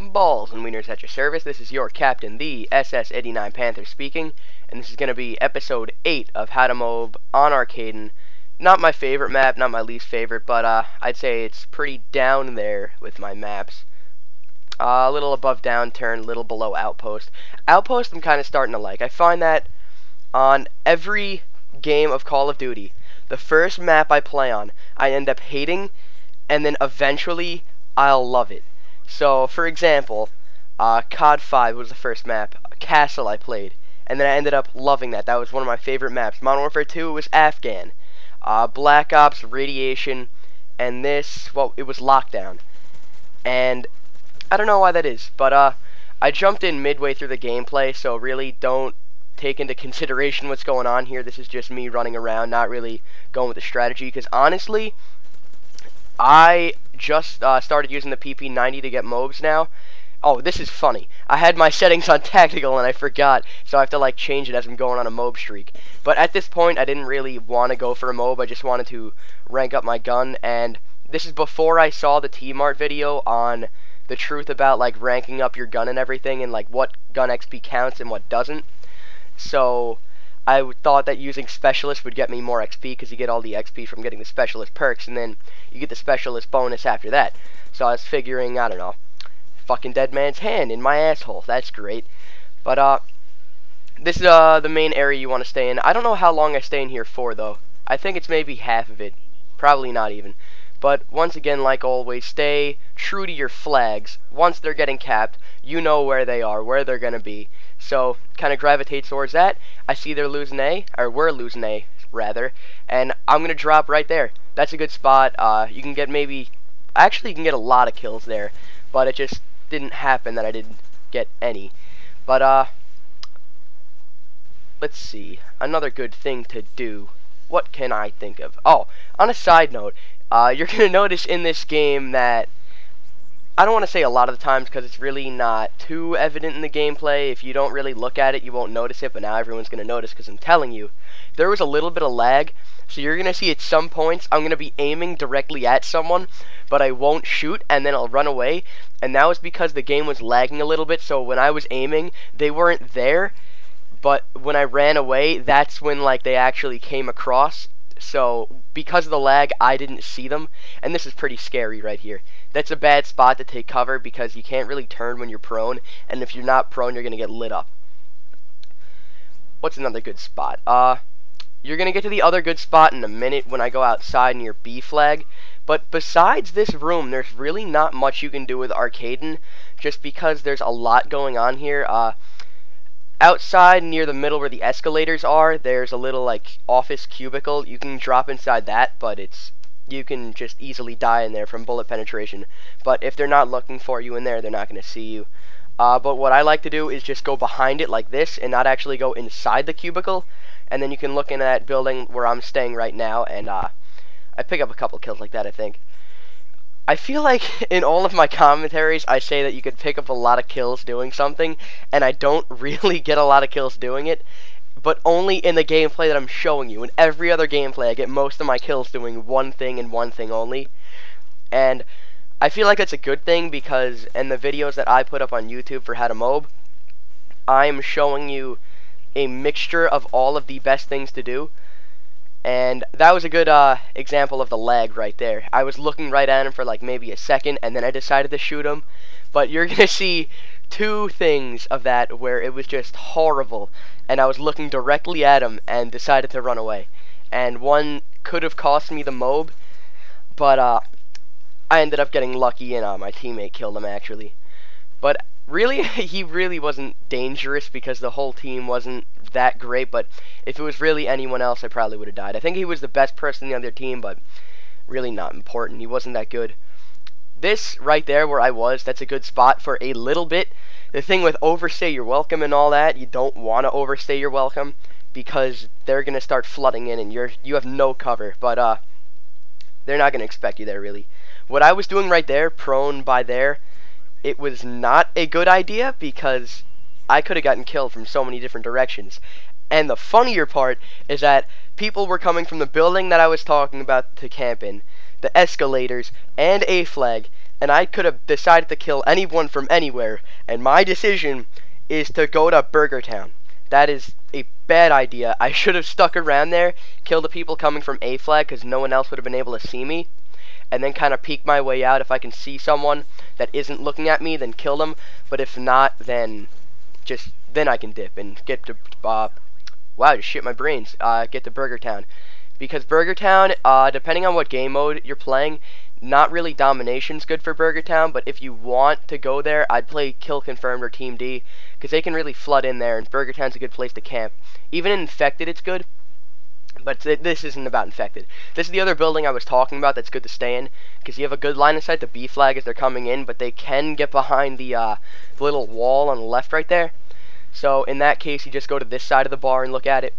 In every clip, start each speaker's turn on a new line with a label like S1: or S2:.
S1: Balls and wieners at your service. This is your captain, the SS-89 Panther speaking, and this is going to be episode 8 of How to MOAB on Arkaden. Not my favorite map, not my least favorite, but I'd say it's pretty down there with my maps. A little above downturn, a little below outpost. Outpost I'm kind of starting to like. I find that on every game of Call of Duty, the first map I play on, I end up hating, and then eventually I'll love it. So, for example, COD 5 was the first map, Castle I played, and then I ended up loving that. That was one of my favorite maps. Modern Warfare 2 was Afghan. Black Ops, Radiation, and this, well, it was Lockdown. And I don't know why that is, but I jumped in midway through the gameplay, so really don't take into consideration what's going on here. This is just me running around, not really going with the strategy, because honestly, I just started using the PP90 to get MOABs now. Oh, this is funny. I had my settings on tactical and I forgot, so I have to like change it as I'm going on a MOAB streak. But at this point, I didn't really want to go for a MOAB. I just wanted to rank up my gun, and this is before I saw the T-Mart video on the truth about like ranking up your gun and everything, and like what gun XP counts and what doesn't. So I thought that using Specialist would get me more XP, because you get all the XP from getting the Specialist perks, and then you get the Specialist bonus after that. So I was figuring, I don't know, fucking Dead Man's Hand in my asshole. That's great. But this is the main area you want to stay in. I don't know how long I stay in here for, though. I think it's maybe half of it. Probably not even. But once again, like always, stay true to your flags. Once they're getting capped, you know where they are, where they're going to be. So, kind of gravitate towards that. I see they're losing A, or we're losing A, rather, and I'm going to drop right there. That's a good spot. You can get maybe, actually you can get a lot of kills there, but it just didn't happen that I didn't get any. But, let's see, another good thing to do. What can I think of? Oh, on a side note, you're going to notice in this game that, I don't want to say a lot of the times because it's really not too evident in the gameplay. If you don't really look at it, you won't notice it, but now everyone's going to notice because I'm telling you. There was a little bit of lag, so you're going to see at some points I'm going to be aiming directly at someone, but I won't shoot, and then I'll run away. And that was because the game was lagging a little bit, so when I was aiming, they weren't there, but when I ran away, that's when like they actually came across. So because of the lag, I didn't see them, and this is pretty scary right here. That's a bad spot to take cover because you can't really turn when you're prone, and if you're not prone, you're going to get lit up. What's another good spot? You're going to get to the other good spot in a minute when I go outside near B flag, but besides this room, there's really not much you can do with Arkaden, just because there's a lot going on here. Outside near the middle where the escalators are, there's a little like office cubicle. You can drop inside that, but you can just easily die in there from bullet penetration. But if they're not looking for you in there, they're not going to see you. But what I like to do is just go behind it like this and not actually go inside the cubicle. And then you can look in that building where I'm staying right now, and I pick up a couple kills like that, I think. I feel like in all of my commentaries, I say that you could pick up a lot of kills doing something, and I don't really get a lot of kills doing it, but only in the gameplay that I'm showing you. In every other gameplay, I get most of my kills doing one thing and one thing only, and I feel like that's a good thing because in the videos that I put up on YouTube for How to MOAB, I'm showing you a mixture of all of the best things to do. And that was a good example of the lag right there. I was looking right at him for like maybe a second, and then I decided to shoot him. But you're going to see two things of that where it was just horrible, and I was looking directly at him and decided to run away. And one could have cost me the MOAB, but I ended up getting lucky, and my teammate killed him actually. But really, he really wasn't dangerous because the whole team wasn't that great, but if it was really anyone else, I probably would have died. I think he was the best person on the other team, but really not important. He wasn't that good. This right there where I was, that's a good spot for a little bit. The thing with overstay your welcome and all that, you don't want to overstay your welcome because they're going to start flooding in and you have no cover, but they're not going to expect you there really. What I was doing right there, prone by there, it was not a good idea because I could have gotten killed from so many different directions. And the funnier part is that people were coming from the building that I was talking about to camp in, the escalators, and A flag, and I could have decided to kill anyone from anywhere, and my decision is to go to Burger Town. That is a bad idea. I should have stuck around there, killed the people coming from A flag, because no one else would have been able to see me, and then kind of peek my way out. If I can see someone that isn't looking at me, then kill them, but if not, then I can dip and get to, wow, just shit my brains, get to Burger Town. Because Burger Town, depending on what game mode you're playing, not really domination's good for Burger Town, but if you want to go there, I'd play Kill Confirmed or Team D, because they can really flood in there, and Burger Town's a good place to camp. Even in Infected, it's good, but this isn't about Infected. This is the other building I was talking about that's good to stay in, because you have a good line of sight to B flag as they're coming in, but they can get behind the little wall on the left right there. So in that case, you just go to this side of the bar and look at it.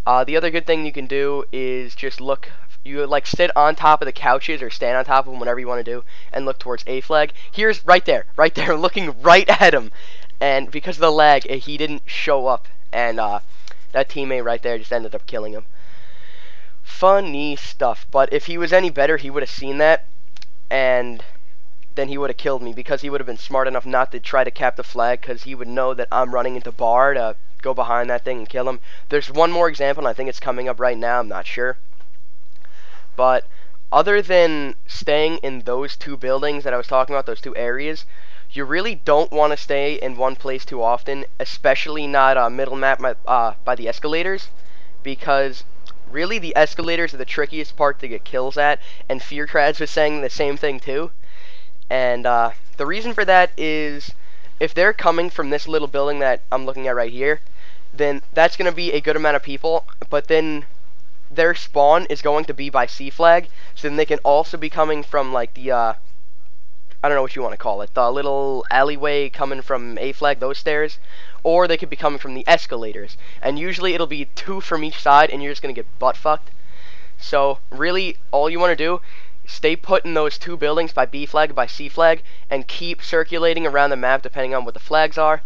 S1: The other good thing you can do is just look. You like sit on top of the couches or stand on top of them, whatever you want to do, and look towards A flag. Here's right there, looking right at him. And because of the lag, he didn't show up, and that teammate right there just ended up killing him. Funny stuff. But if he was any better, he would have seen that, and then he would have killed me, because he would have been smart enough not to try to cap the flag, because he would know that I'm running into bar to go behind that thing and kill him. There's one more example, and I think it's coming up right now, I'm not sure. But other than staying in those two buildings that I was talking about, those two areas, you really don't want to stay in one place too often, especially not middle map by the escalators, because really the escalators are the trickiest part to get kills at, and Fearcrads was saying the same thing too. And the reason for that is, if they're coming from this little building that I'm looking at right here, then that's going to be a good amount of people, but then their spawn is going to be by C flag, so then they can also be coming from like the, I don't know what you want to call it, the little alleyway coming from A flag, those stairs, or they could be coming from the escalators, and usually it'll be 2 from each side, and you're just going to get butt fucked. So really, all you want to do, stay put in those 2 buildings by B flag, by C flag, and keep circulating around the map depending on what the flags are.